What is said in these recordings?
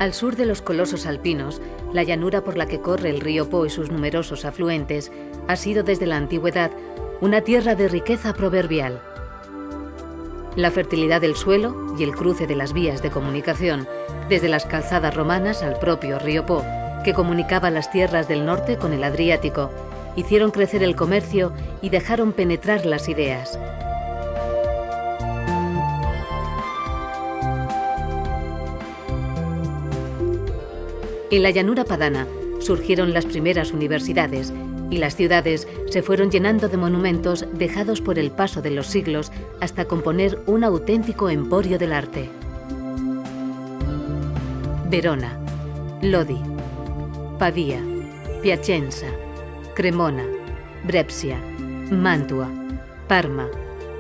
Al sur de los colosos alpinos, la llanura por la que corre el río Po y sus numerosos afluentes ha sido desde la antigüedad una tierra de riqueza proverbial. La fertilidad del suelo y el cruce de las vías de comunicación, desde las calzadas romanas al propio río Po, que comunicaba las tierras del norte con el Adriático, hicieron crecer el comercio y dejaron penetrar las ideas. En la llanura padana surgieron las primeras universidades y las ciudades se fueron llenando de monumentos dejados por el paso de los siglos hasta componer un auténtico emporio del arte. Verona, Lodi, Pavía, Piacenza, Cremona, Brescia, Mantua, Parma,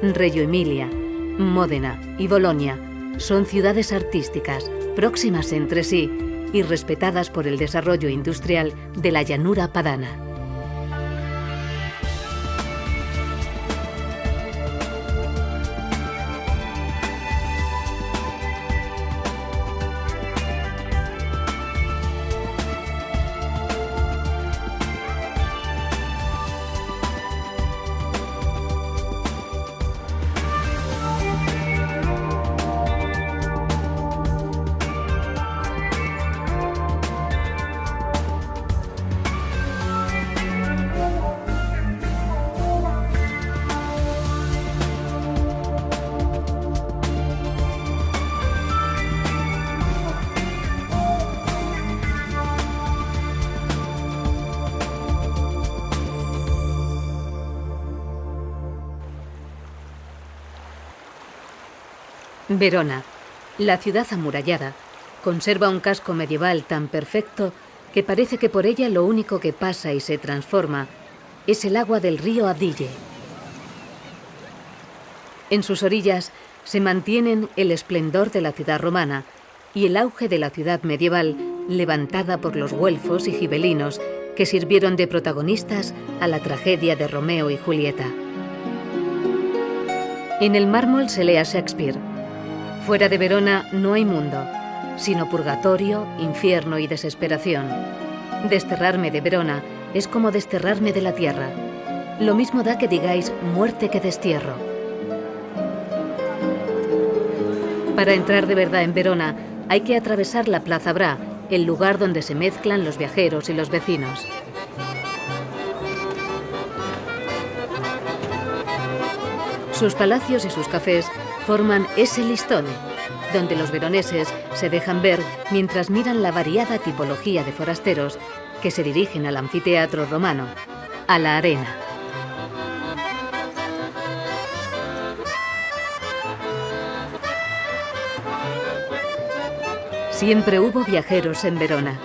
Reggio Emilia, Módena y Bolonia son ciudades artísticas próximas entre sí y respetadas por el desarrollo industrial de la llanura padana. Verona, la ciudad amurallada, conserva un casco medieval tan perfecto que parece que por ella lo único que pasa y se transforma es el agua del río Adige. En sus orillas se mantienen el esplendor de la ciudad romana y el auge de la ciudad medieval levantada por los güelfos y gibelinos que sirvieron de protagonistas a la tragedia de Romeo y Julieta. En el mármol se lee a Shakespeare: fuera de Verona no hay mundo, sino purgatorio, infierno y desesperación. Desterrarme de Verona es como desterrarme de la tierra. Lo mismo da que digáis muerte que destierro. Para entrar de verdad en Verona hay que atravesar la Plaza Bra, el lugar donde se mezclan los viajeros y los vecinos. Sus palacios y sus cafés forman ese listone, donde los veroneses se dejan ver mientras miran la variada tipología de forasteros que se dirigen al anfiteatro romano, a la Arena. Siempre hubo viajeros en Verona.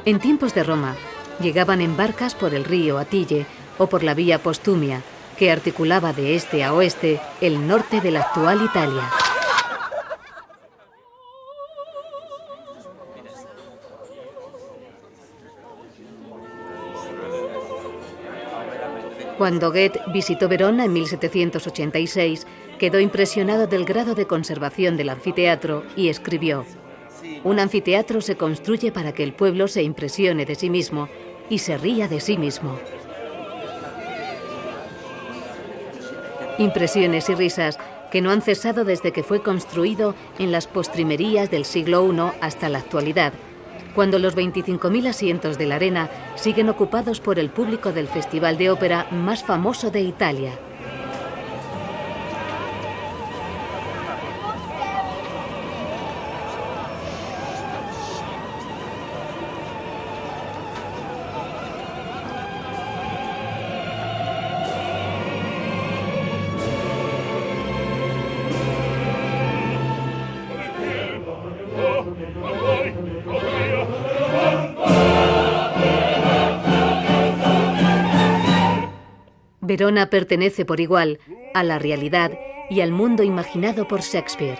En tiempos de Roma, llegaban en barcas por el río Adige o por la vía Postumia, que articulaba de este a oeste el norte de la actual Italia. Cuando Goethe visitó Verona en 1786, quedó impresionado del grado de conservación del anfiteatro y escribió: «Un anfiteatro se construye para que el pueblo se impresione de sí mismo y se ría de sí mismo». Impresiones y risas que no han cesado desde que fue construido en las postrimerías del siglo I hasta la actualidad, cuando los 25.000 asientos de la Arena siguen ocupados por el público del festival de ópera más famoso de Italia. Verona pertenece por igual a la realidad y al mundo imaginado por Shakespeare.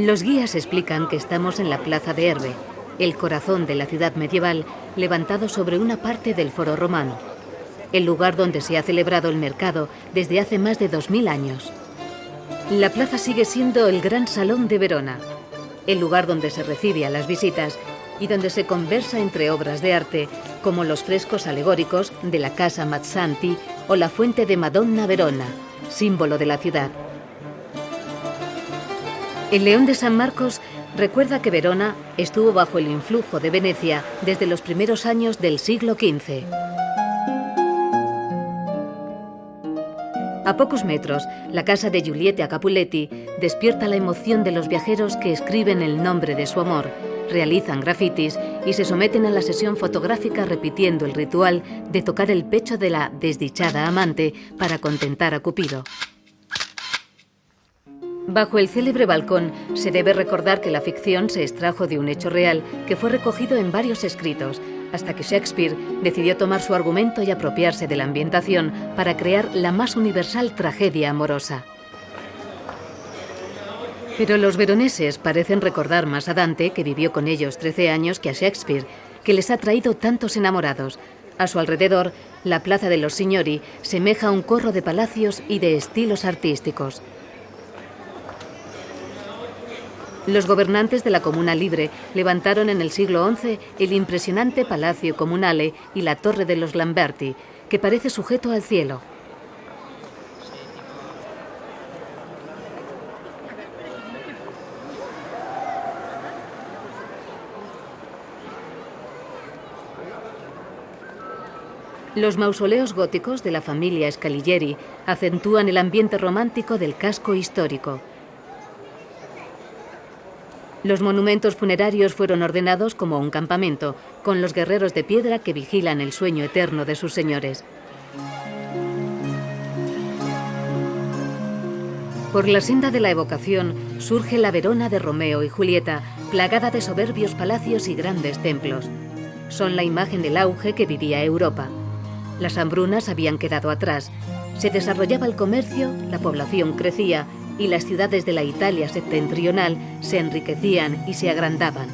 Los guías explican que estamos en la plaza de Erbe, el corazón de la ciudad medieval, levantado sobre una parte del foro romano, el lugar donde se ha celebrado el mercado desde hace más de 2000 años. La plaza sigue siendo el gran salón de Verona, el lugar donde se recibe a las visitas y donde se conversa entre obras de arte como los frescos alegóricos de la Casa Mazzanti o la fuente de Madonna Verona, símbolo de la ciudad. El León de San Marcos recuerda que Verona estuvo bajo el influjo de Venecia desde los primeros años del siglo XV. A pocos metros, la casa de Giulietta Capuletti despierta la emoción de los viajeros que escriben el nombre de su amor, realizan grafitis y se someten a la sesión fotográfica repitiendo el ritual de tocar el pecho de la desdichada amante para contentar a Cupido. Bajo el célebre balcón se debe recordar que la ficción se extrajo de un hecho real que fue recogido en varios escritos, hasta que Shakespeare decidió tomar su argumento y apropiarse de la ambientación para crear la más universal tragedia amorosa. Pero los veroneses parecen recordar más a Dante, que vivió con ellos 13 años, que a Shakespeare, que les ha traído tantos enamorados. A su alrededor, la Plaza de los Signori semeja a un corro de palacios y de estilos artísticos. Los gobernantes de la Comuna Libre levantaron en el siglo XI el impresionante Palacio Comunale y la Torre de los Lamberti, que parece sujeto al cielo. Los mausoleos góticos de la familia Scaligeri acentúan el ambiente romántico del casco histórico. Los monumentos funerarios fueron ordenados como un campamento, con los guerreros de piedra que vigilan el sueño eterno de sus señores. Por la senda de la evocación surge la Verona de Romeo y Julieta, plagada de soberbios palacios y grandes templos. Son la imagen del auge que vivía Europa. Las hambrunas habían quedado atrás. Se desarrollaba el comercio, la población crecía y las ciudades de la Italia septentrional se enriquecían y se agrandaban.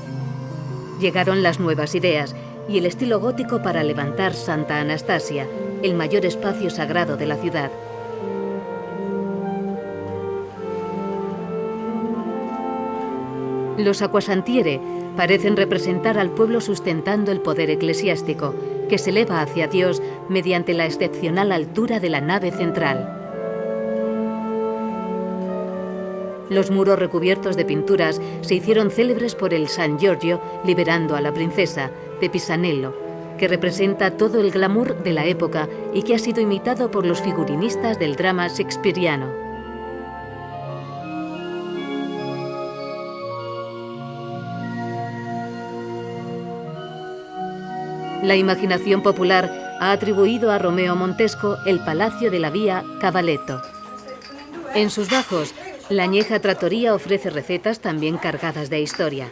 Llegaron las nuevas ideas y el estilo gótico para levantar Santa Anastasia, el mayor espacio sagrado de la ciudad. Los acquasantiere parecen representar al pueblo sustentando el poder eclesiástico, que se eleva hacia Dios mediante la excepcional altura de la nave central. Los muros recubiertos de pinturas se hicieron célebres por el San Giorgio liberando a la princesa, de Pisanello, que representa todo el glamour de la época y que ha sido imitado por los figurinistas del drama shakespeariano. La imaginación popular ha atribuido a Romeo Montesco el palacio de la Vía Cavaletto. En sus bajos, la añeja trattoria ofrece recetas también cargadas de historia.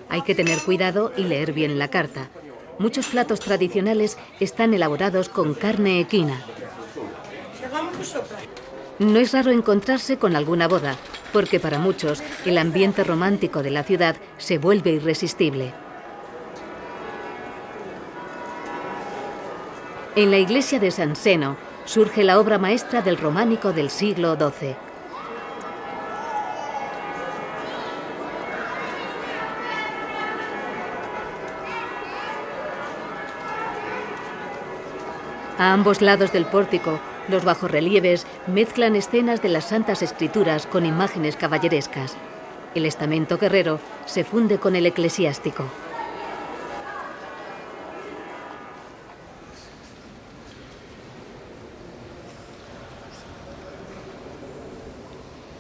Hay que tener cuidado y leer bien la carta. Muchos platos tradicionales están elaborados con carne equina. No es raro encontrarse con alguna boda, porque para muchos el ambiente romántico de la ciudad se vuelve irresistible. En la iglesia de San Zeno surge la obra maestra del románico del siglo XII. A ambos lados del pórtico, los bajorrelieves mezclan escenas de las Santas Escrituras con imágenes caballerescas. El estamento guerrero se funde con el eclesiástico.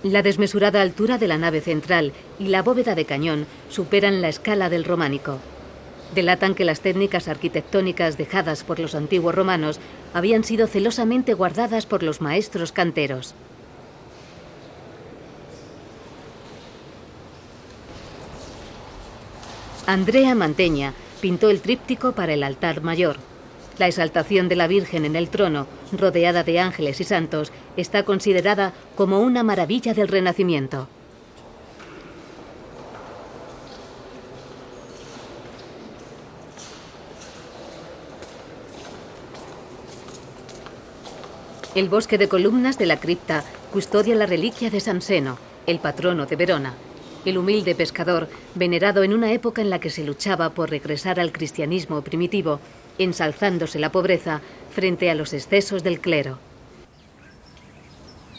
La desmesurada altura de la nave central y la bóveda de cañón superan la escala del románico. Delatan que las técnicas arquitectónicas dejadas por los antiguos romanos habían sido celosamente guardadas por los maestros canteros. Andrea Mantegna pintó el tríptico para el altar mayor. La exaltación de la Virgen en el trono, rodeada de ángeles y santos, está considerada como una maravilla del Renacimiento. El bosque de columnas de la cripta custodia la reliquia de San Seno, el patrono de Verona, el humilde pescador venerado en una época en la que se luchaba por regresar al cristianismo primitivo, ensalzándose la pobreza frente a los excesos del clero.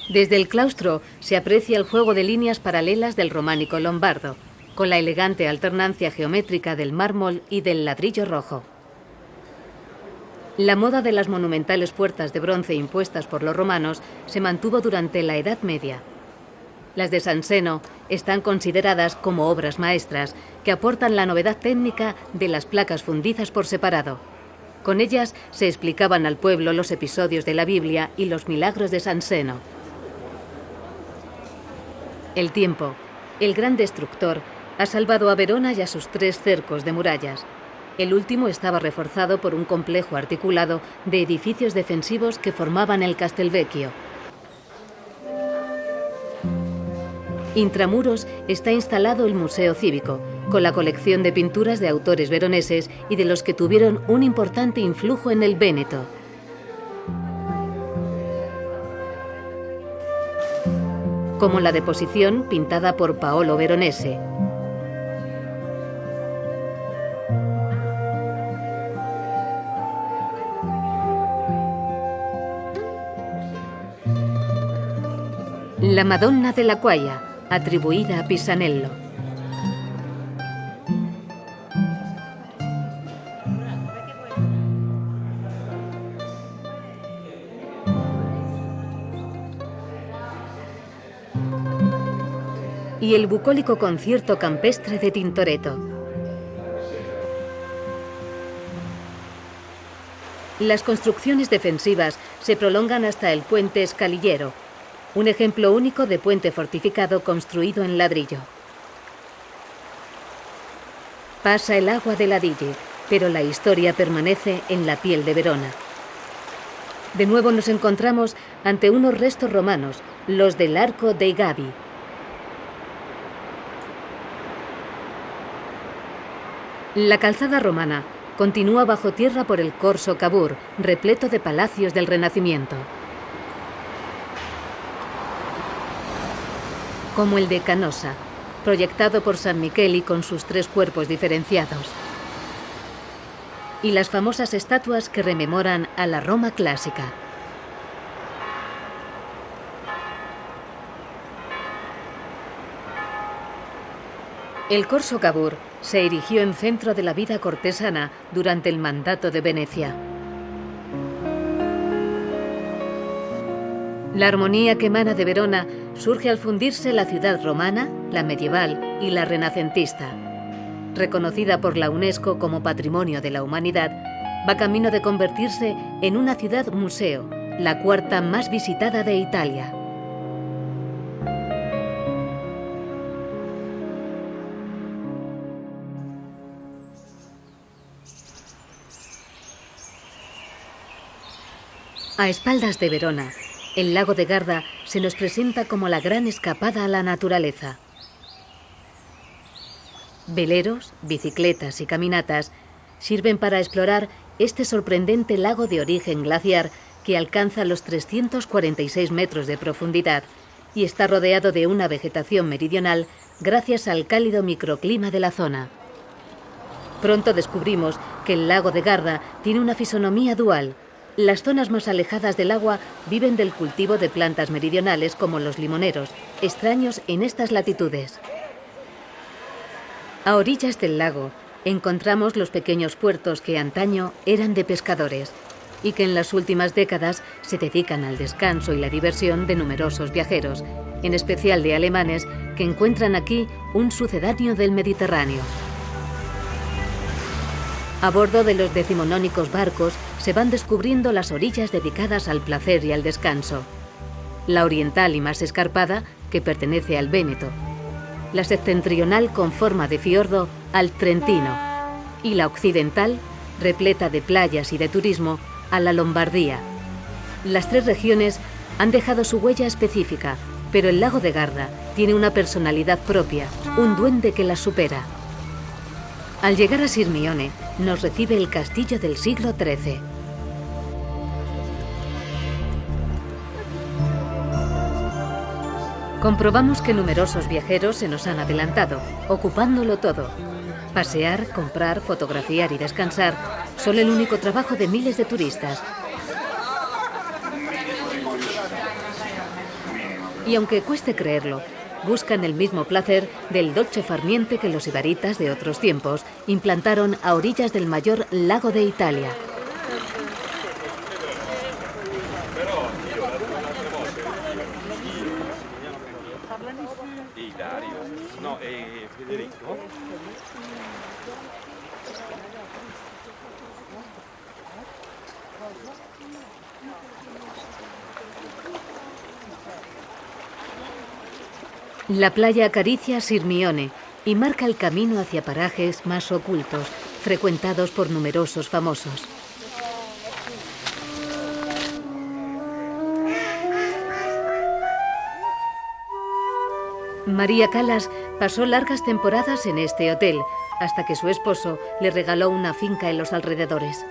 Desde el claustro se aprecia el juego de líneas paralelas del románico lombardo, con la elegante alternancia geométrica del mármol y del ladrillo rojo. La moda de las monumentales puertas de bronce impuestas por los romanos se mantuvo durante la Edad Media. Las de San Seno están consideradas como obras maestras que aportan la novedad técnica de las placas fundizas por separado. Con ellas se explicaban al pueblo los episodios de la Biblia y los milagros de San Seno. El tiempo, el gran destructor, ha salvado a Verona y a sus 3 cercos de murallas. El último estaba reforzado por un complejo articulado de edificios defensivos que formaban el Castelvecchio. Intramuros está instalado el Museo Cívico, con la colección de pinturas de autores veroneses y de los que tuvieron un importante influjo en el Véneto. Como la Deposición, pintada por Paolo Veronese. La Madonna della Quaglia, atribuida a Pisanello. Y el bucólico concierto campestre de Tintoretto. Las construcciones defensivas se prolongan hasta el puente Scalillero, un ejemplo único de puente fortificado construido en ladrillo. Pasa el agua del Adige, pero la historia permanece en la piel de Verona. De nuevo nos encontramos ante unos restos romanos, los del Arco dei Gavi. La calzada romana continúa bajo tierra por el Corso Cavour, repleto de palacios del Renacimiento. Como el de Canosa, proyectado por San Micheli con sus 3 cuerpos diferenciados. Y las famosas estatuas que rememoran a la Roma clásica. El Corso Cavour se erigió en centro de la vida cortesana durante el mandato de Venecia. La armonía que emana de Verona surge al fundirse la ciudad romana, la medieval y la renacentista. Reconocida por la UNESCO como Patrimonio de la Humanidad, va camino de convertirse en una ciudad museo, la 4ª más visitada de Italia. A espaldas de Verona, el lago de Garda se nos presenta como la gran escapada a la naturaleza. Veleros, bicicletas y caminatas sirven para explorar este sorprendente lago de origen glaciar que alcanza los 346 metros de profundidad y está rodeado de una vegetación meridional gracias al cálido microclima de la zona. Pronto descubrimos que el lago de Garda tiene una fisonomía dual. Las zonas más alejadas del agua viven del cultivo de plantas meridionales como los limoneros, extraños en estas latitudes. A orillas del lago encontramos los pequeños puertos que antaño eran de pescadores y que en las últimas décadas se dedican al descanso y la diversión de numerosos viajeros, en especial de alemanes que encuentran aquí un sucedáneo del Mediterráneo. A bordo de los decimonónicos barcos se van descubriendo las orillas dedicadas al placer y al descanso. La oriental y más escarpada, que pertenece al Véneto. La septentrional con forma de fiordo al Trentino. Y la occidental, repleta de playas y de turismo, a la Lombardía. Las 3 regiones han dejado su huella específica, pero el lago de Garda tiene una personalidad propia, un duende que las supera. Al llegar a Sirmione, nos recibe el castillo del siglo XIII. Comprobamos que numerosos viajeros se nos han adelantado, ocupándolo todo. Pasear, comprar, fotografiar y descansar son el único trabajo de miles de turistas. Y aunque cueste creerlo, buscan el mismo placer del dolce far niente que los ibaritas de otros tiempos implantaron a orillas del mayor lago de Italia. La playa acaricia Sirmione y marca el camino hacia parajes más ocultos, frecuentados por numerosos famosos. María Callas pasó largas temporadas en este hotel, hasta que su esposo le regaló una finca en los alrededores.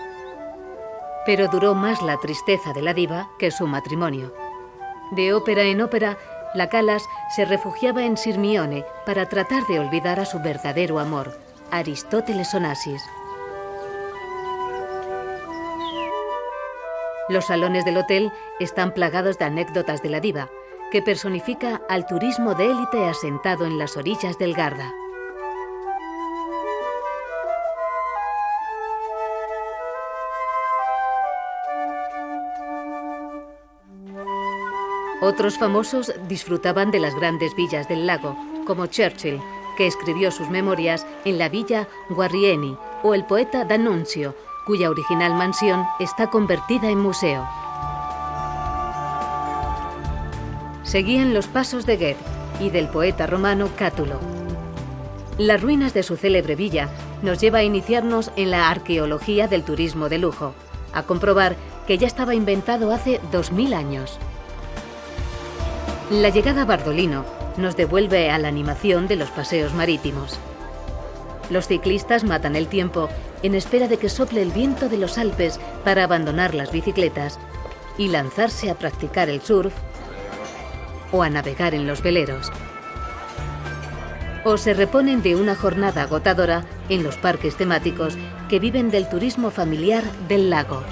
Pero duró más la tristeza de la diva que su matrimonio. De ópera en ópera, la Callas se refugiaba en Sirmione para tratar de olvidar a su verdadero amor, Aristóteles Onassis. Los salones del hotel están plagados de anécdotas de la diva, que personifica al turismo de élite asentado en las orillas del Garda. Otros famosos disfrutaban de las grandes villas del lago, como Churchill, que escribió sus memorias en la villa Guarrieni, o el poeta D'Annunzio, cuya original mansión está convertida en museo. Seguían los pasos de Goethe y del poeta romano Cátulo. Las ruinas de su célebre villa nos lleva a iniciarnos en la arqueología del turismo de lujo, a comprobar que ya estaba inventado hace 2000 años. La llegada a Bardolino nos devuelve a la animación de los paseos marítimos. Los ciclistas matan el tiempo en espera de que sople el viento de los Alpes para abandonar las bicicletas y lanzarse a practicar el surf o a navegar en los veleros. O se reponen de una jornada agotadora en los parques temáticos que viven del turismo familiar del lago.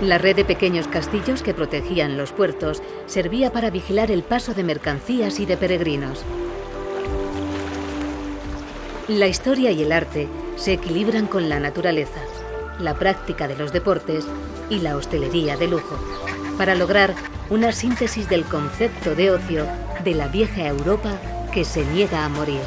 La red de pequeños castillos que protegían los puertos servía para vigilar el paso de mercancías y de peregrinos. La historia y el arte se equilibran con la naturaleza, la práctica de los deportes y la hostelería de lujo, para lograr una síntesis del concepto de ocio de la vieja Europa que se niega a morir.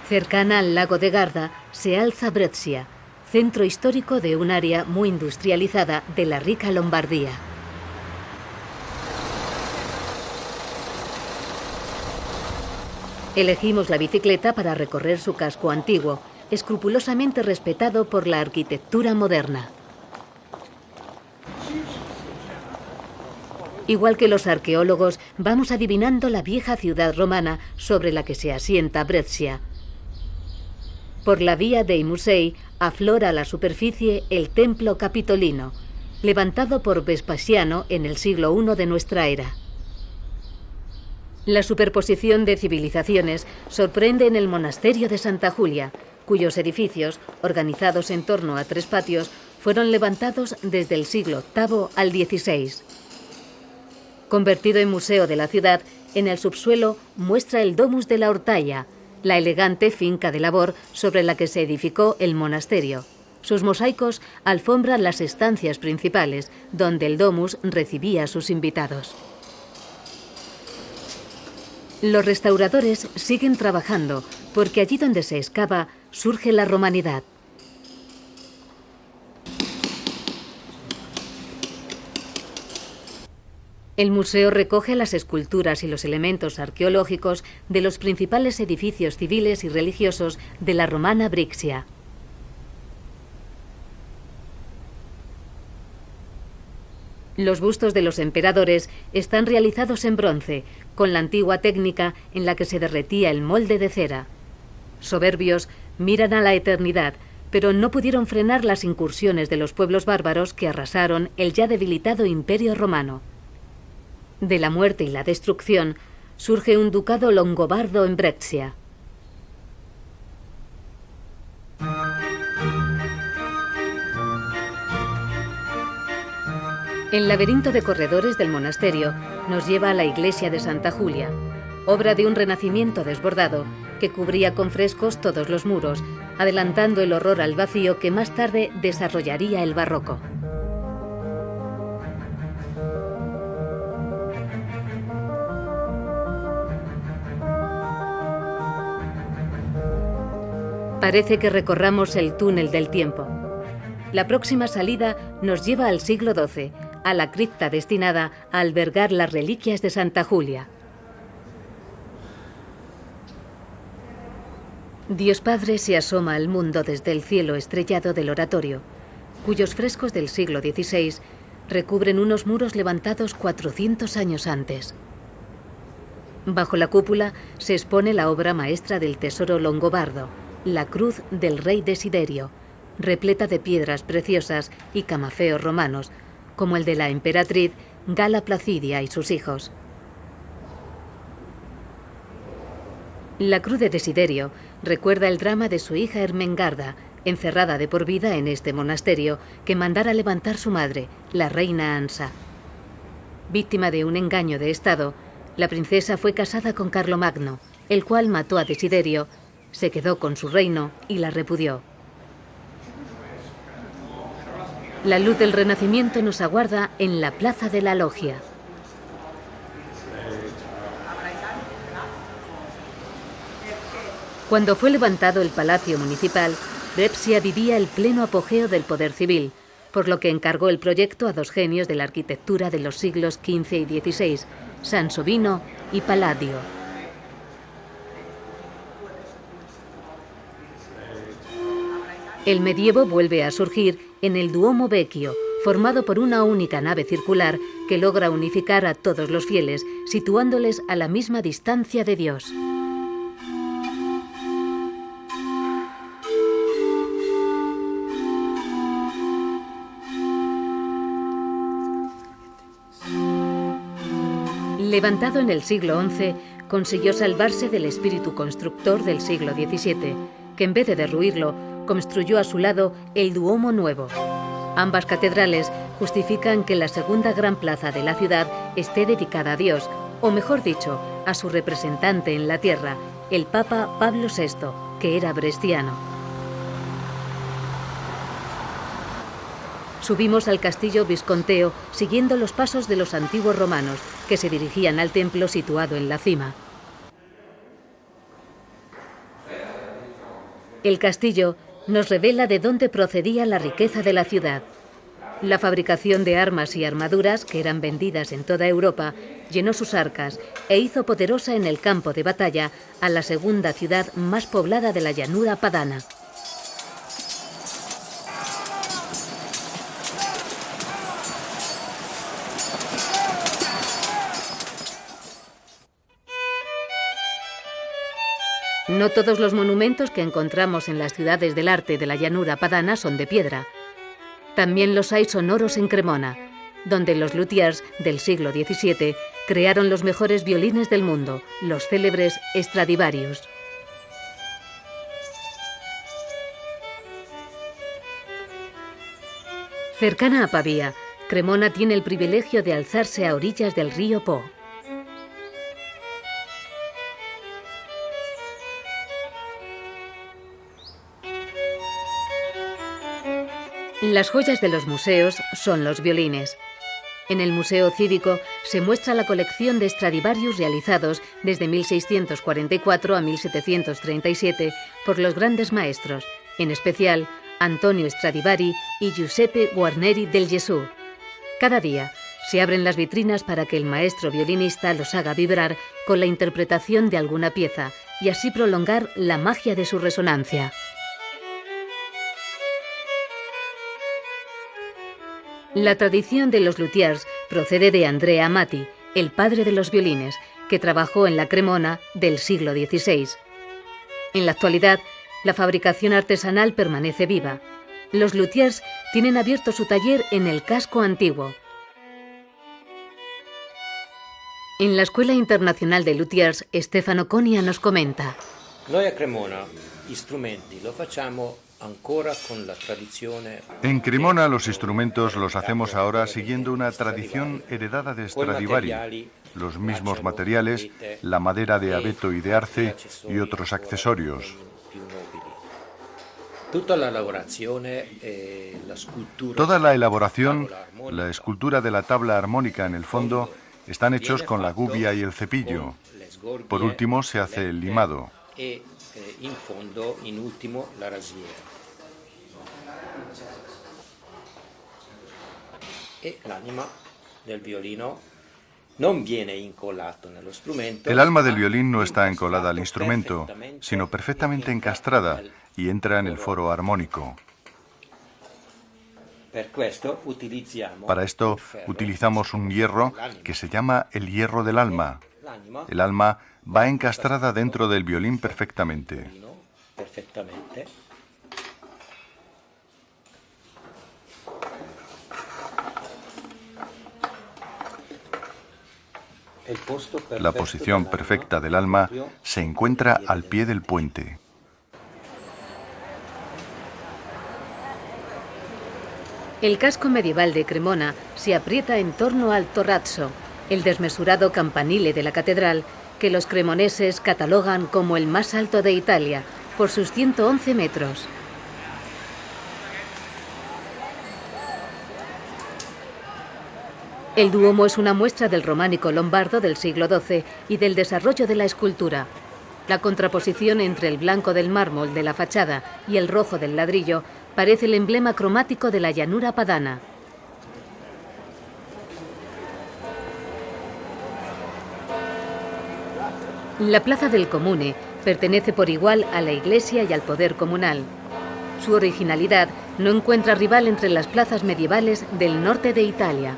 Cercana al lago de Garda se alza Brescia, centro histórico de un área muy industrializada de la rica Lombardía. Elegimos la bicicleta para recorrer su casco antiguo, escrupulosamente respetado por la arquitectura moderna. Igual que los arqueólogos, vamos adivinando la vieja ciudad romana sobre la que se asienta Brescia. Por la vía dei Musei aflora a la superficie el templo capitolino, levantado por Vespasiano en el siglo I de nuestra era. La superposición de civilizaciones sorprende en el monasterio de Santa Julia, cuyos edificios, organizados en torno a 3 patios, fueron levantados desde el siglo VIII al XVI. Convertido en museo de la ciudad, en el subsuelo muestra el Domus de la Ortaia, la elegante finca de labor sobre la que se edificó el monasterio. Sus mosaicos alfombran las estancias principales, donde el Domus recibía a sus invitados. Los restauradores siguen trabajando porque allí donde se excava surge la romanidad. El museo recoge las esculturas y los elementos arqueológicos de los principales edificios civiles y religiosos de la romana Brixia. Los bustos de los emperadores están realizados en bronce, con la antigua técnica en la que se derretía el molde de cera. Soberbios, miran a la eternidad, pero no pudieron frenar las incursiones de los pueblos bárbaros que arrasaron el ya debilitado Imperio romano. De la muerte y la destrucción surge un ducado longobardo en Brexia. El laberinto de corredores del monasterio nos lleva a la iglesia de Santa Julia, obra de un renacimiento desbordado que cubría con frescos todos los muros, adelantando el horror al vacío que más tarde desarrollaría el barroco. Parece que recorramos el túnel del tiempo. La próxima salida nos lleva al siglo XII, a la cripta destinada a albergar las reliquias de Santa Julia. Dios Padre se asoma al mundo desde el cielo estrellado del oratorio, cuyos frescos del siglo XVI recubren unos muros levantados 400 años antes. Bajo la cúpula se expone la obra maestra del tesoro longobardo, la cruz del rey Desiderio, repleta de piedras preciosas y camafeos romanos, como el de la emperatriz Gala Placidia y sus hijos. La cruz de Desiderio recuerda el drama de su hija Ermengarda, encerrada de por vida en este monasterio, que mandara levantar su madre, la reina Ansa. Víctima de un engaño de estado, la princesa fue casada con Carlomagno, el cual mató a Desiderio, se quedó con su reino y la repudió. La luz del Renacimiento nos aguarda en la Plaza de la Logia. Cuando fue levantado el Palacio Municipal, Brepsia vivía el pleno apogeo del poder civil, por lo que encargó el proyecto a dos genios de la arquitectura de los siglos XV y XVI, Sansovino y Palladio. El medievo vuelve a surgir en el Duomo Vecchio, formado por una única nave circular que logra unificar a todos los fieles, situándoles a la misma distancia de Dios. Levantado en el siglo XI, consiguió salvarse del espíritu constructor del siglo XVII, que en vez de derruirlo, construyó a su lado el Duomo Nuevo. Ambas catedrales justifican que la segunda gran plaza de la ciudad esté dedicada a Dios, o mejor dicho, a su representante en la tierra, el Papa Pablo VI, que era brestiano. Subimos al castillo visconteo siguiendo los pasos de los antiguos romanos, que se dirigían al templo situado en la cima. El castillo nos revela de dónde procedía la riqueza de la ciudad. La fabricación de armas y armaduras, que eran vendidas en toda Europa, llenó sus arcas e hizo poderosa en el campo de batalla a la segunda ciudad más poblada de la llanura padana. No todos los monumentos que encontramos en las ciudades del arte de la llanura padana son de piedra. También los hay sonoros en Cremona, donde los luthiers del siglo XVII crearon los mejores violines del mundo, los célebres Stradivarius. Cercana a Pavía, Cremona tiene el privilegio de alzarse a orillas del río Po. Las joyas de los museos son los violines. En el Museo Cívico se muestra la colección de Stradivarius realizados desde 1644 a 1737 por los grandes maestros, en especial Antonio Stradivari y Giuseppe Guarneri del Gesù. Cada día se abren las vitrinas para que el maestro violinista los haga vibrar con la interpretación de alguna pieza y así prolongar la magia de su resonancia. La tradición de los luthiers procede de Andrea Amati, el padre de los violines, que trabajó en la Cremona del siglo XVI. En la actualidad, la fabricación artesanal permanece viva. Los luthiers tienen abierto su taller en el casco antiguo. En la Escuela Internacional de Luthiers, Stefano Conia nos comenta. Noi a Cremona gli strumenti lo facciamo ancora con la tradizione. En Cremona los instrumentos los hacemos ahora siguiendo una tradición heredada de Stradivari, los mismos materiales, la madera de abeto y de arce y otros accesorios. Toda la elaboración, la escultura de la tabla armónica en el fondo, están hechos con la gubia y el cepillo. Por último se hace el limado. In fondo, in ultimo, la rasiera. E l'anima del violino non viene incollato nello strumento. El alma del violín no está encolada al instrumento, sino perfectamente encastrada y entra en el foro armónico. Para esto utilizamos un hierro que se llama el hierro del alma. El alma va encastrada dentro del violín perfectamente. La posición perfecta del alma se encuentra al pie del puente. El casco medieval de Cremona se aprieta en torno al torrazzo, el desmesurado campanile de la catedral, que los cremoneses catalogan como el más alto de Italia, por sus 111 metros. El Duomo es una muestra del románico lombardo del siglo XII y del desarrollo de la escultura. La contraposición entre el blanco del mármol de la fachada y el rojo del ladrillo parece el emblema cromático de la llanura padana. La plaza del Comune pertenece por igual a la iglesia y al poder comunal. Su originalidad no encuentra rival entre las plazas medievales del norte de Italia.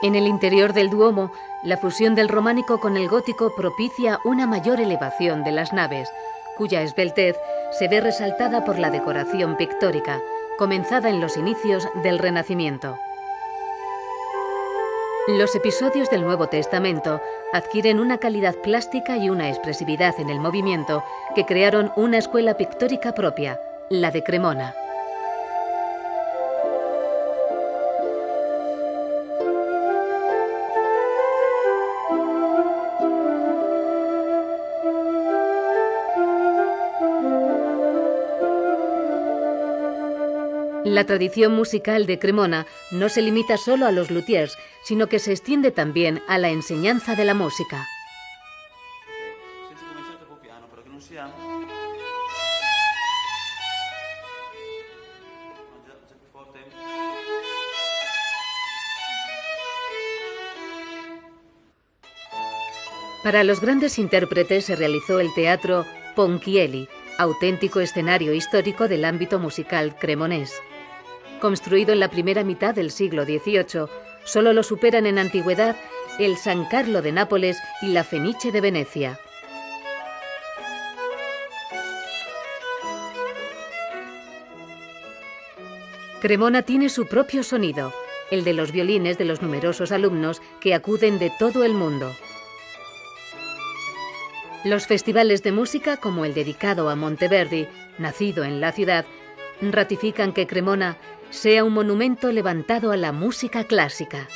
En el interior del Duomo, la fusión del románico con el gótico propicia una mayor elevación de las naves, cuya esbeltez se ve resaltada por la decoración pictórica, comenzada en los inicios del Renacimiento. Los episodios del Nuevo Testamento adquieren una calidad plástica y una expresividad en el movimiento que crearon una escuela pictórica propia, la de Cremona. La tradición musical de Cremona no se limita solo a los luthiers, sino que se extiende también a la enseñanza de la música. Para los grandes intérpretes se realizó el teatro Ponchielli, auténtico escenario histórico del ámbito musical cremonés. Construido en la primera mitad del siglo XVIII, solo lo superan en antigüedad el San Carlo de Nápoles y la Fenice de Venecia. Cremona tiene su propio sonido, el de los violines de los numerosos alumnos que acuden de todo el mundo. Los festivales de música, como el dedicado a Monteverdi, nacido en la ciudad, ratifican que Cremona sea un monumento levantado a la música clásica.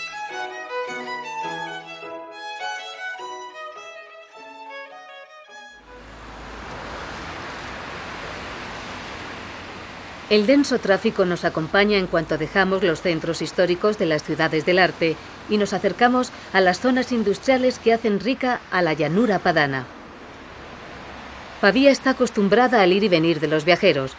El denso tráfico nos acompaña en cuanto dejamos los centros históricos de las ciudades del arte y nos acercamos a las zonas industriales que hacen rica a la llanura padana. Pavía está acostumbrada al ir y venir de los viajeros.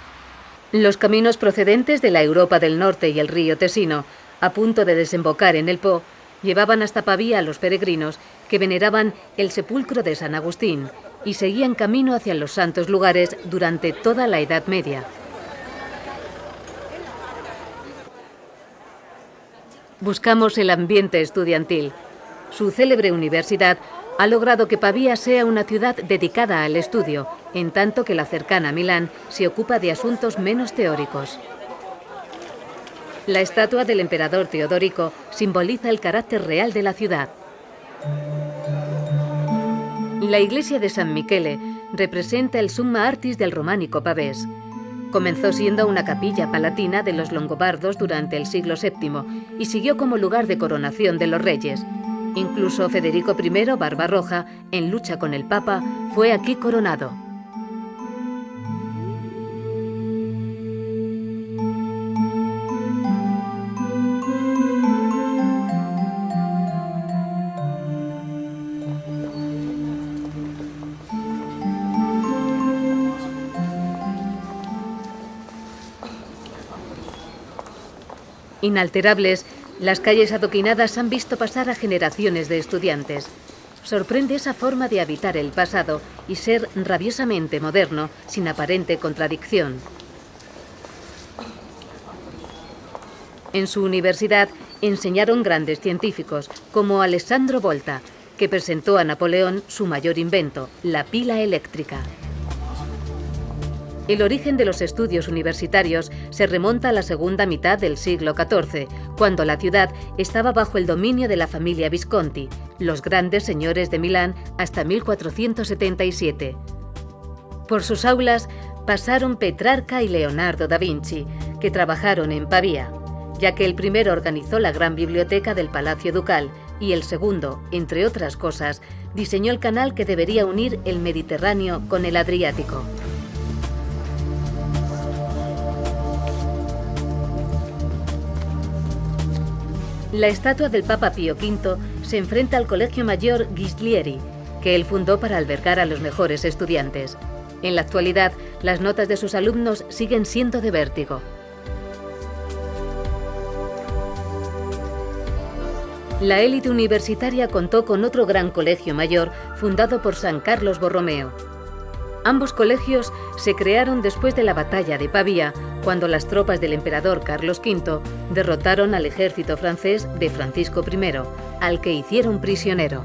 Los caminos procedentes de la Europa del Norte y el río Tesino, a punto de desembocar en el Po, llevaban hasta Pavía a los peregrinos que veneraban el sepulcro de San Agustín y seguían camino hacia los santos lugares durante toda la Edad Media. Buscamos el ambiente estudiantil. Su célebre universidad ha logrado que Pavía sea una ciudad dedicada al estudio, en tanto que la cercana Milán se ocupa de asuntos menos teóricos. La estatua del emperador Teodorico simboliza el carácter real de la ciudad. La iglesia de San Michele representa el summa artis del románico pavés. Comenzó siendo una capilla palatina de los longobardos durante el siglo VII y siguió como lugar de coronación de los reyes. Incluso Federico I Barbarroja, en lucha con el Papa, fue aquí coronado. Inalterables, las calles adoquinadas han visto pasar a generaciones de estudiantes. Sorprende esa forma de habitar el pasado y ser rabiosamente moderno, sin aparente contradicción. En su universidad enseñaron grandes científicos, como Alessandro Volta, que presentó a Napoleón su mayor invento, la pila eléctrica. El origen de los estudios universitarios se remonta a la segunda mitad del siglo XIV, cuando la ciudad estaba bajo el dominio de la familia Visconti, los grandes señores de Milán, hasta 1477. Por sus aulas pasaron Petrarca y Leonardo da Vinci, que trabajaron en Pavía, ya que el primero organizó la gran biblioteca del Palacio Ducal y el segundo, entre otras cosas, diseñó el canal que debería unir el Mediterráneo con el Adriático. La estatua del Papa Pío V se enfrenta al Colegio Mayor Ghislieri, que él fundó para albergar a los mejores estudiantes. En la actualidad, las notas de sus alumnos siguen siendo de vértigo. La élite universitaria contó con otro gran colegio mayor fundado por San Carlos Borromeo. Ambos colegios se crearon después de la batalla de Pavía, cuando las tropas del emperador Carlos V derrotaron al ejército francés de Francisco I, al que hicieron prisionero.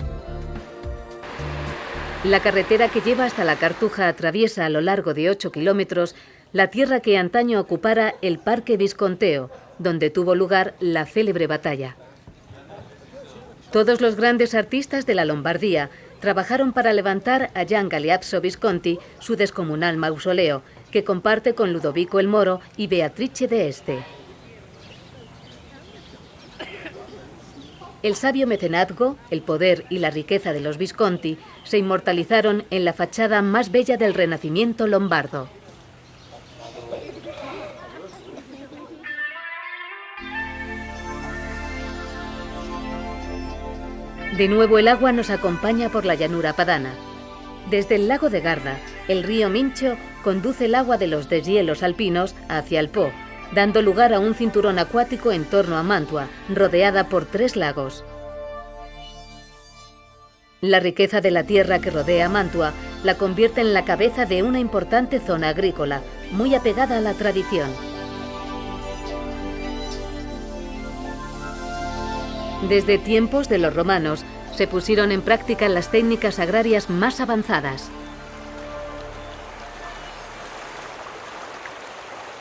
La carretera que lleva hasta la Cartuja atraviesa a lo largo de 8 kilómetros la tierra que antaño ocupara el Parque Visconteo, donde tuvo lugar la célebre batalla. Todos los grandes artistas de la Lombardía trabajaron para levantar a Gian Galeazzo Visconti su descomunal mausoleo, que comparte con Ludovico el Moro y Beatrice de Este. El sabio mecenazgo, el poder y la riqueza de los Visconti se inmortalizaron en la fachada más bella del Renacimiento lombardo. De nuevo el agua nos acompaña por la llanura padana. Desde el lago de Garda, el río Mincio conduce el agua de los deshielos alpinos hacia el Po, dando lugar a un cinturón acuático en torno a Mantua, rodeada por 3 lagos. La riqueza de la tierra que rodea Mantua la convierte en la cabeza de una importante zona agrícola, muy apegada a la tradición. Desde tiempos de los romanos se pusieron en práctica las técnicas agrarias más avanzadas.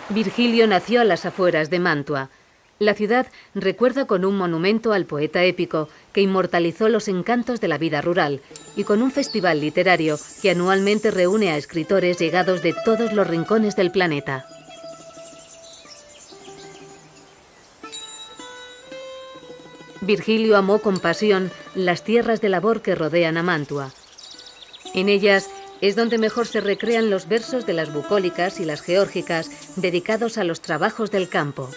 Virgilio nació a las afueras de Mantua. La ciudad recuerda con un monumento al poeta épico que inmortalizó los encantos de la vida rural y con un festival literario que anualmente reúne a escritores llegados de todos los rincones del planeta. Virgilio amó con pasión las tierras de labor que rodean a Mantua. En ellas Es donde mejor se recrean los versos de las bucólicas y las geórgicas dedicados a los trabajos del campo.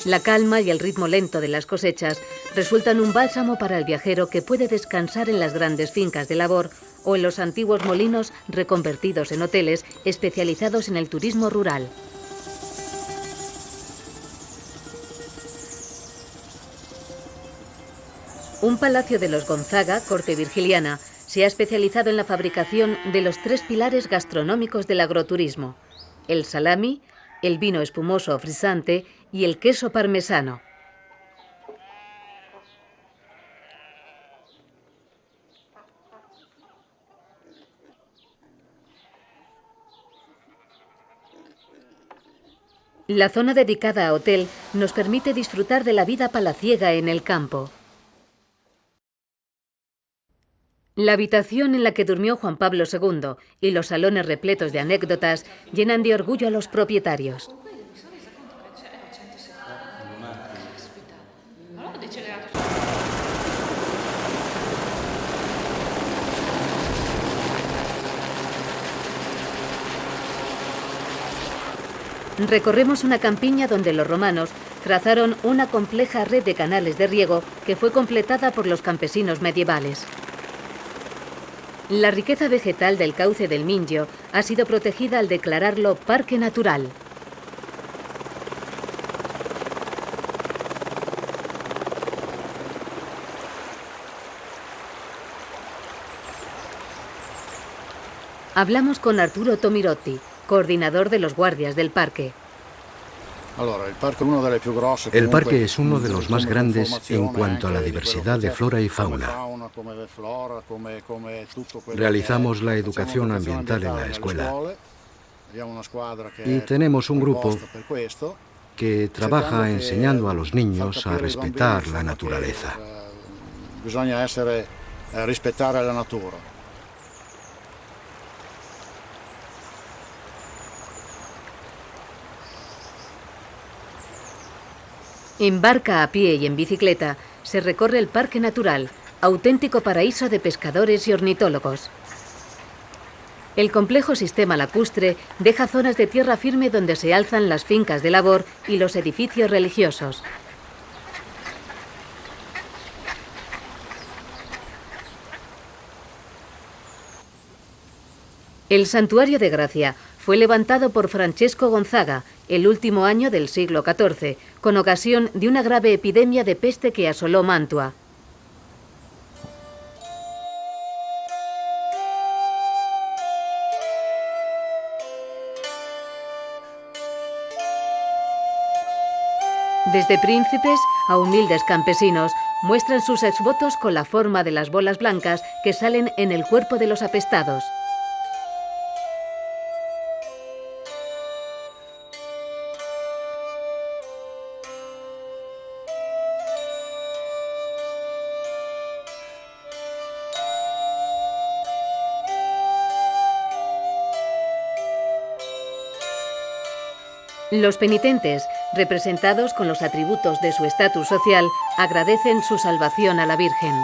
La calma y el ritmo lento de las cosechas resultan un bálsamo para el viajero que puede descansar en las grandes fincas de labor o en los antiguos molinos reconvertidos en hoteles especializados en el turismo rural. Un palacio de los Gonzaga, corte virgiliana, se ha especializado en la fabricación de los 3 pilares gastronómicos del agroturismo: el salami, el vino espumoso frisante y el queso parmesano. La zona dedicada a hotel nos permite disfrutar de la vida palaciega en el campo. La habitación en la que durmió Juan Pablo II y los salones repletos de anécdotas llenan de orgullo a los propietarios. Recorremos una campiña donde los romanos trazaron una compleja red de canales de riego que fue completada por los campesinos medievales. La riqueza vegetal del cauce del Mincio ha sido protegida al declararlo parque natural. Hablamos con Arturo Tomirotti, coordinador de los guardias del parque. El parque es uno de los más grandes en cuanto a la diversidad de flora y fauna. Realizamos la educación ambiental en la escuela y tenemos un grupo que trabaja enseñando a los niños a respetar la naturaleza. En barca, a pie y en bicicleta se recorre el parque natural, auténtico paraíso de pescadores y ornitólogos. El complejo sistema lacustre deja zonas de tierra firme donde se alzan las fincas de labor y los edificios religiosos. El Santuario de Gracia fue levantado por Francesco Gonzaga el último año del siglo XIV, con ocasión de una grave epidemia de peste que asoló Mantua. Desde príncipes a humildes campesinos muestran sus exvotos con la forma de las bolas blancas que salen en el cuerpo de los apestados. Los penitentes, representados con los atributos de su estatus social, agradecen su salvación a la Virgen.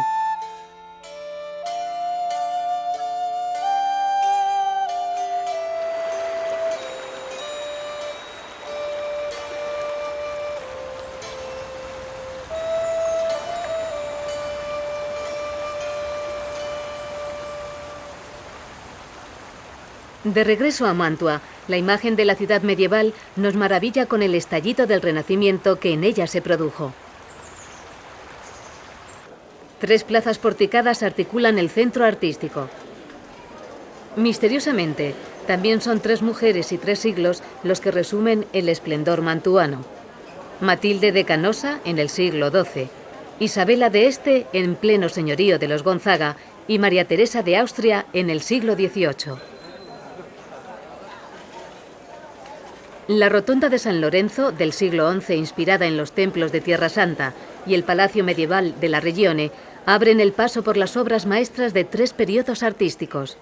De regreso a Mantua, la imagen de la ciudad medieval nos maravilla con el estallido del Renacimiento que en ella se produjo. 3 plazas porticadas articulan el centro artístico. Misteriosamente, también son 3 mujeres y 3 siglos los que resumen el esplendor mantuano. Matilde de Canosa en el siglo XII, Isabela de Este en pleno señorío de los Gonzaga y María Teresa de Austria en el siglo XVIII. La rotonda de San Lorenzo, del siglo XI, inspirada en los templos de Tierra Santa, y el palacio medieval de la Regione, abren el paso por las obras maestras de 3 periodos artísticos.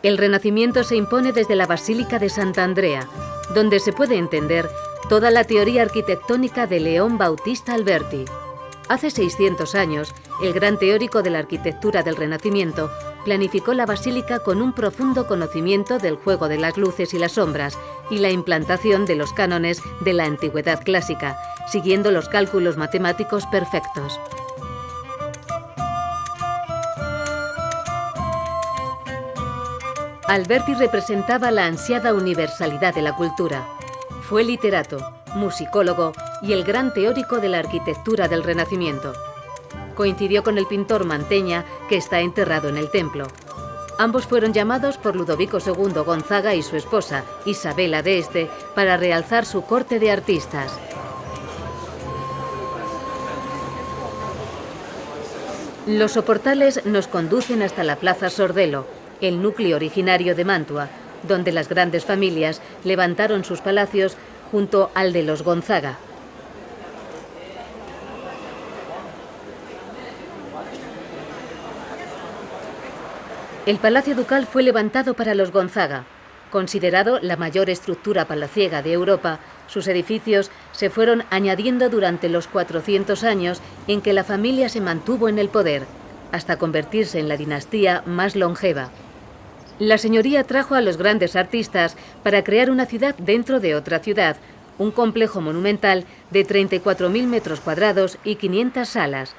El Renacimiento se impone desde la Basílica de Santa Andrea, donde se puede entender toda la teoría arquitectónica de León Bautista Alberti. Hace 600 años, el gran teórico de la arquitectura del Renacimiento planificó la basílica con un profundo conocimiento del juego de las luces y las sombras y la implantación de los cánones de la antigüedad clásica, siguiendo los cálculos matemáticos perfectos. Alberti representaba la ansiada universalidad de la cultura. Fue literato, musicólogo y el gran teórico de la arquitectura del Renacimiento. Coincidió con el pintor Mantegna, que está enterrado en el templo. Ambos fueron llamados por Ludovico II Gonzaga y su esposa, Isabela de Este, para realzar su corte de artistas. Los soportales nos conducen hasta la Plaza Sordello, el núcleo originario de Mantua, donde las grandes familias levantaron sus palacios junto al de los Gonzaga. El Palacio Ducal fue levantado para los Gonzaga. Considerado la mayor estructura palaciega de Europa, sus edificios se fueron añadiendo durante los 400 años en que la familia se mantuvo en el poder, hasta convertirse en la dinastía más longeva. La señoría trajo a los grandes artistas para crear una ciudad dentro de otra ciudad, un complejo monumental de 34.000 metros cuadrados y 500 salas.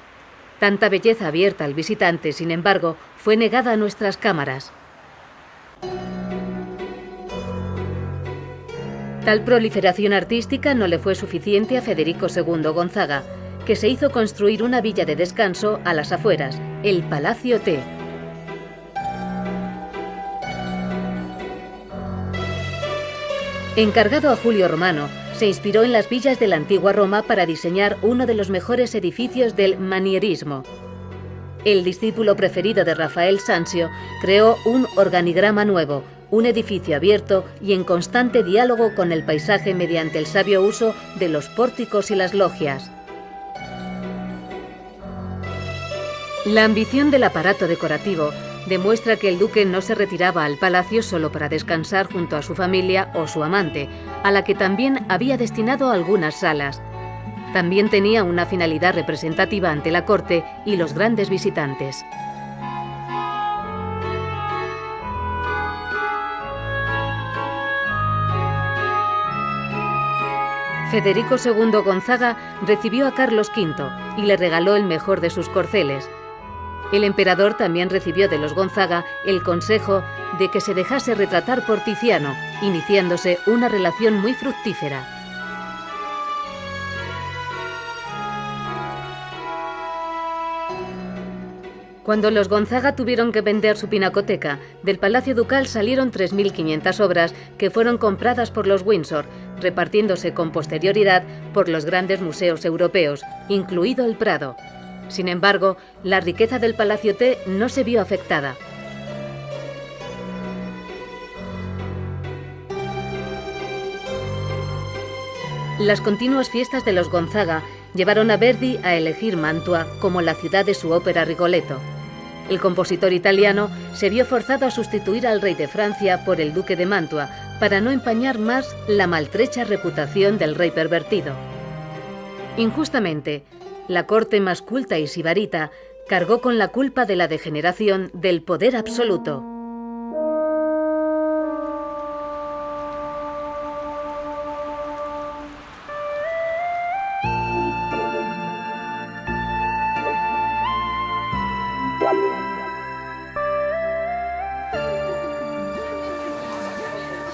Tanta belleza abierta al visitante, sin embargo, fue negada a nuestras cámaras. Tal proliferación artística no le fue suficiente a Federico II Gonzaga, que se hizo construir una villa de descanso a las afueras, el Palacio T. Encargado a Julio Romano, se inspiró en las villas de la antigua Roma para diseñar uno de los mejores edificios del manierismo. El discípulo preferido de Rafael Sanzio creó un organigrama nuevo, un edificio abierto y en constante diálogo con el paisaje mediante el sabio uso de los pórticos y las logias. La ambición del aparato decorativo demuestra que el duque no se retiraba al palacio solo para descansar junto a su familia o su amante, a la que también había destinado algunas salas. También tenía una finalidad representativa ante la corte y los grandes visitantes. Federico II Gonzaga recibió a Carlos V y le regaló el mejor de sus corceles. El emperador también recibió de los Gonzaga el consejo de que se dejase retratar por Tiziano, iniciándose una relación muy fructífera. Cuando los Gonzaga tuvieron que vender su pinacoteca, del Palacio Ducal salieron 3.500 obras que fueron compradas por los Windsor, repartiéndose con posterioridad por los grandes museos europeos, incluido el Prado. Sin embargo, la riqueza del Palacio T no se vio afectada. Las continuas fiestas de los Gonzaga llevaron a Verdi a elegir Mantua como la ciudad de su ópera Rigoletto. El compositor italiano se vio forzado a sustituir al rey de Francia por el duque de Mantua para no empañar más la maltrecha reputación del rey pervertido. Injustamente, la corte más culta y sibarita cargó con la culpa de la degeneración del poder absoluto.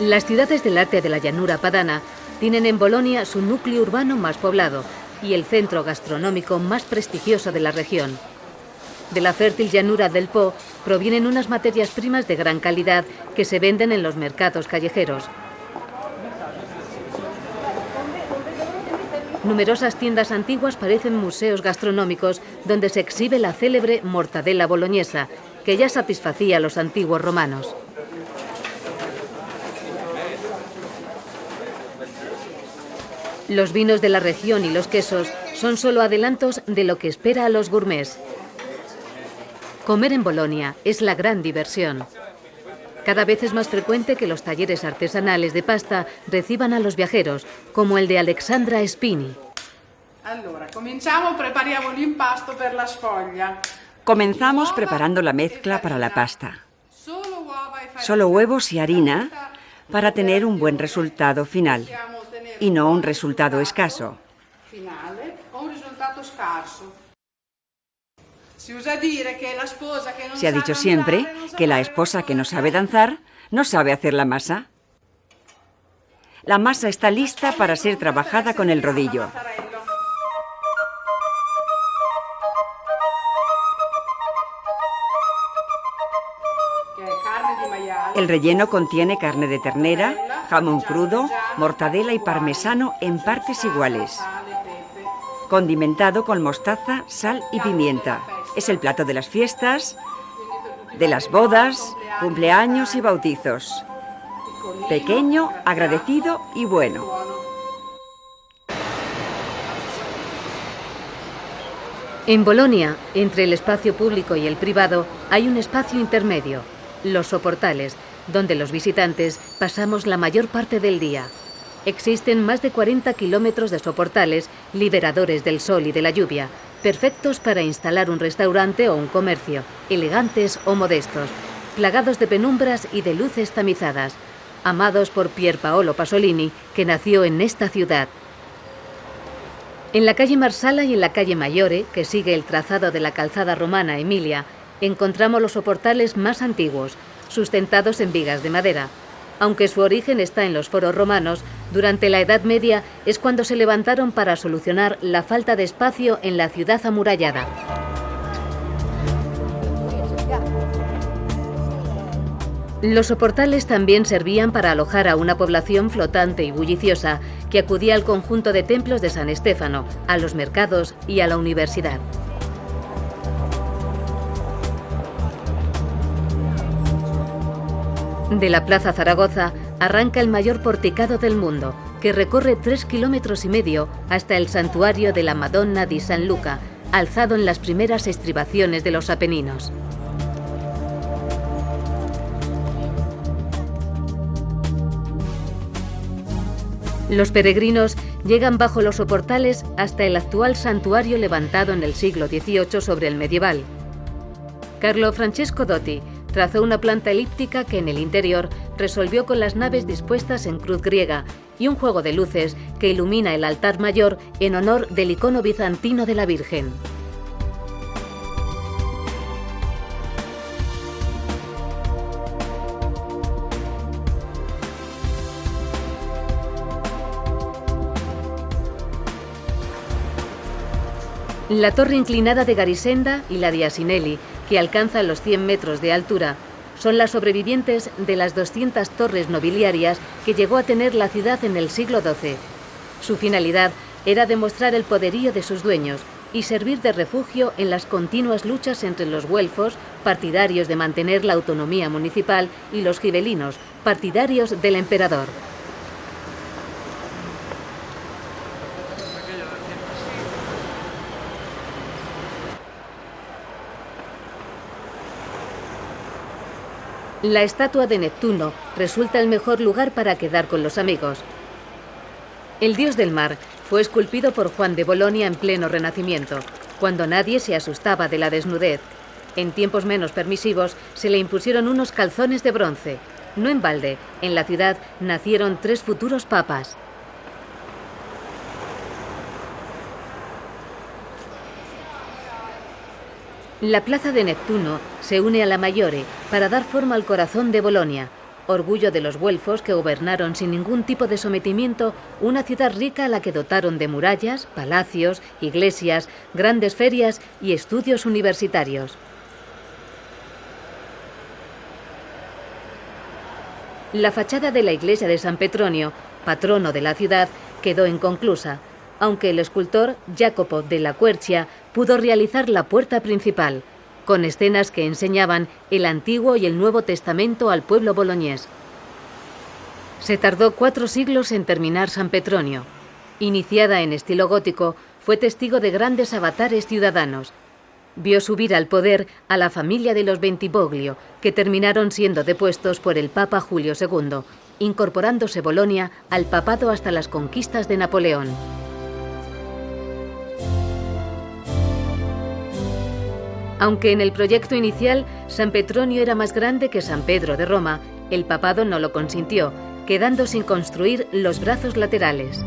Las ciudades del arte de la llanura padana tienen en Bolonia su núcleo urbano más poblado y el centro gastronómico más prestigioso de la región. De la fértil llanura del Po provienen unas materias primas de gran calidad que se venden en los mercados callejeros. Numerosas tiendas antiguas parecen museos gastronómicos donde se exhibe la célebre mortadela boloñesa, que ya satisfacía a los antiguos romanos. Los vinos de la región y los quesos son solo adelantos de lo que espera a los gourmets. Comer en Bolonia es la gran diversión. Cada vez es más frecuente que los talleres artesanales de pasta reciban a los viajeros, como el de Alexandra Spini. Comenzamos preparando la mezcla para la pasta. Solo huevos y harina para tener un buen resultado final y no un resultado escaso. Se ha dicho siempre que la esposa que no sabe danzar no sabe hacer la masa. La masa está lista para ser trabajada con el rodillo. El relleno contiene carne de ternera, jamón crudo, mortadela y parmesano en partes iguales. Condimentado con mostaza, sal y pimienta. Es el plato de las fiestas, de las bodas, cumpleaños y bautizos. Pequeño, agradecido y bueno. En Bolonia, entre el espacio público y el privado, hay un espacio intermedio, los soportales, donde los visitantes pasamos la mayor parte del día. Existen más de 40 kilómetros de soportales liberadores del sol y de la lluvia, perfectos para instalar un restaurante o un comercio, elegantes o modestos, plagados de penumbras y de luces tamizadas, amados por Pier Paolo Pasolini, que nació en esta ciudad. En la calle Marsala y en la calle Maggiore, que sigue el trazado de la calzada romana Emilia, encontramos los soportales más antiguos, sustentados en vigas de madera. Aunque su origen está en los foros romanos, durante la Edad Media es cuando se levantaron para solucionar la falta de espacio en la ciudad amurallada. Los soportales también servían para alojar a una población flotante y bulliciosa que acudía al conjunto de templos de San Estéfano, a los mercados y a la universidad. De la Plaza Zaragoza arranca el mayor porticado del mundo, que recorre 3,5 kilómetros hasta el santuario de la Madonna di San Luca, alzado en las primeras estribaciones de los Apeninos. Los peregrinos llegan bajo los soportales hasta el actual santuario levantado en el siglo XVIII sobre el medieval. Carlo Francesco Dotti trazó una planta elíptica que en el interior resolvió con las naves dispuestas en cruz griega y un juego de luces que ilumina el altar mayor en honor del icono bizantino de la Virgen. La torre inclinada de Garisenda y la de Asinelli, que alcanzan los 100 metros de altura, son las sobrevivientes de las 200 torres nobiliarias que llegó a tener la ciudad en el siglo XII. Su finalidad era demostrar el poderío de sus dueños y servir de refugio en las continuas luchas entre los güelfos, partidarios de mantener la autonomía municipal, y los gibelinos, partidarios del emperador. La estatua de Neptuno resulta el mejor lugar para quedar con los amigos. El dios del mar fue esculpido por Juan de Bolonia en pleno Renacimiento, cuando nadie se asustaba de la desnudez. En tiempos menos permisivos se le impusieron unos calzones de bronce. No en balde, en la ciudad nacieron 3 futuros papas. La plaza de Neptuno se une a la Maggiore para dar forma al corazón de Bolonia, orgullo de los güelfos que gobernaron sin ningún tipo de sometimiento una ciudad rica a la que dotaron de murallas, palacios, iglesias, grandes ferias y estudios universitarios. La fachada de la iglesia de San Petronio, patrono de la ciudad, quedó inconclusa, aunque el escultor Jacopo della Quercia pudo realizar la puerta principal, con escenas que enseñaban el Antiguo y el Nuevo Testamento al pueblo boloñés. Se tardó 4 siglos en terminar San Petronio. Iniciada en estilo gótico, fue testigo de grandes avatares ciudadanos. vio subir al poder a la familia de los Bentivoglio, que terminaron siendo depuestos por el Papa Julio II, incorporándose Bolonia al papado hasta las conquistas de Napoleón. Aunque en el proyecto inicial San Petronio era más grande que San Pedro de Roma, el papado no lo consintió, quedando sin construir los brazos laterales.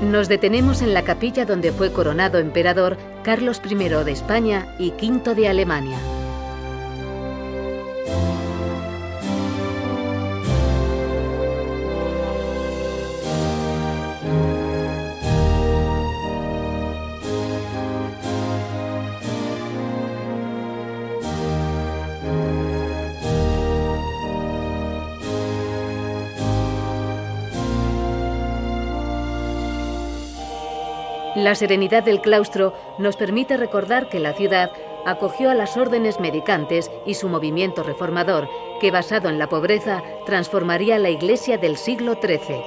Nos detenemos en la capilla donde fue coronado emperador Carlos I de España y V de Alemania. La serenidad del claustro nos permite recordar que la ciudad acogió a las órdenes mendicantes y su movimiento reformador, que basado en la pobreza transformaría la Iglesia del siglo XIII.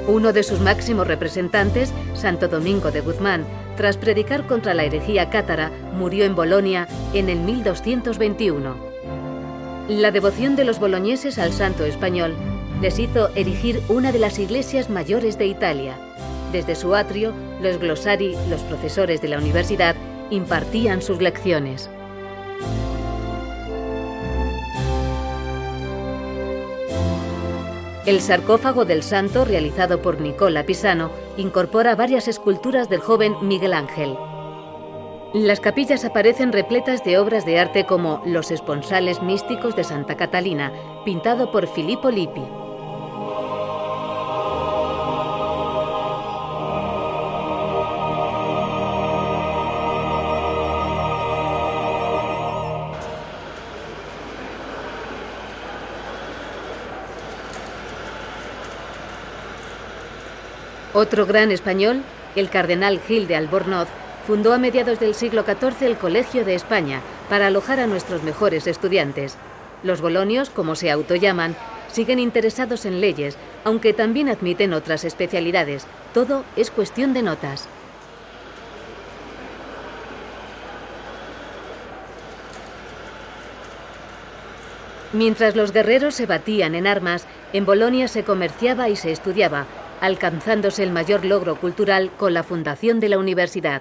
Uno de sus máximos representantes, Santo Domingo de Guzmán, tras predicar contra la herejía cátara, murió en Bolonia en el 1221. La devoción de los boloñeses al santo español les hizo erigir una de las iglesias mayores de Italia. Desde su atrio, los glosari, los profesores de la universidad, impartían sus lecciones. El sarcófago del santo, realizado por Nicola Pisano, incorpora varias esculturas del joven Miguel Ángel. Las capillas aparecen repletas de obras de arte como Los esponsales místicos de Santa Catalina, pintado por Filippo Lippi. Otro gran español, el cardenal Gil de Albornoz, fundó a mediados del siglo XIV el Colegio de España para alojar a nuestros mejores estudiantes. Los bolonios, como se autollaman, siguen interesados en leyes, aunque también admiten otras especialidades. Todo es cuestión de notas. Mientras los guerreros se batían en armas, en Bolonia se comerciaba y se estudiaba, alcanzándose el mayor logro cultural con la fundación de la universidad.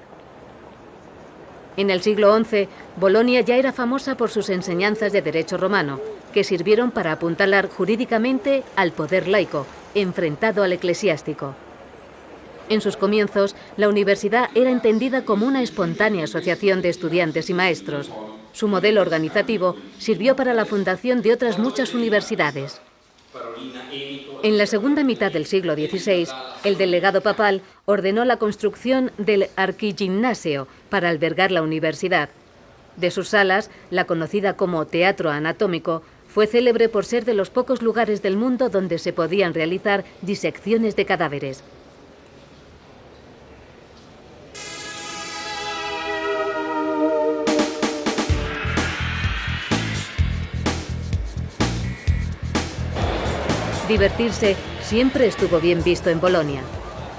En el siglo XI, Bolonia ya era famosa por sus enseñanzas de derecho romano, que sirvieron para apuntalar jurídicamente al poder laico, enfrentado al eclesiástico. En sus comienzos, la universidad era entendida como una espontánea asociación de estudiantes y maestros. Su modelo organizativo sirvió para la fundación de otras muchas universidades. En la segunda mitad del siglo XVI, el delegado papal ordenó la construcción del Archigimnasio para albergar la universidad. De sus salas, la conocida como Teatro Anatómico, fue célebre por ser de los pocos lugares del mundo donde se podían realizar disecciones de cadáveres. Divertirse siempre estuvo bien visto en Bolonia.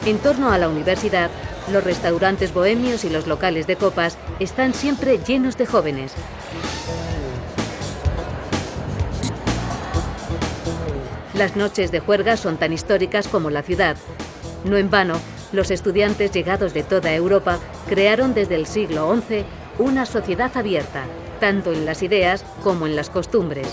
En torno a la universidad, los restaurantes bohemios y los locales de copas están siempre llenos de jóvenes. Las noches de juerga son tan históricas como la ciudad. No en vano, los estudiantes llegados de toda Europa crearon desde el siglo XI una sociedad abierta, tanto en las ideas como en las costumbres.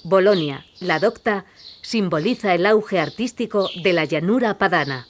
Bolonia, la docta, simboliza el auge artístico de la llanura padana.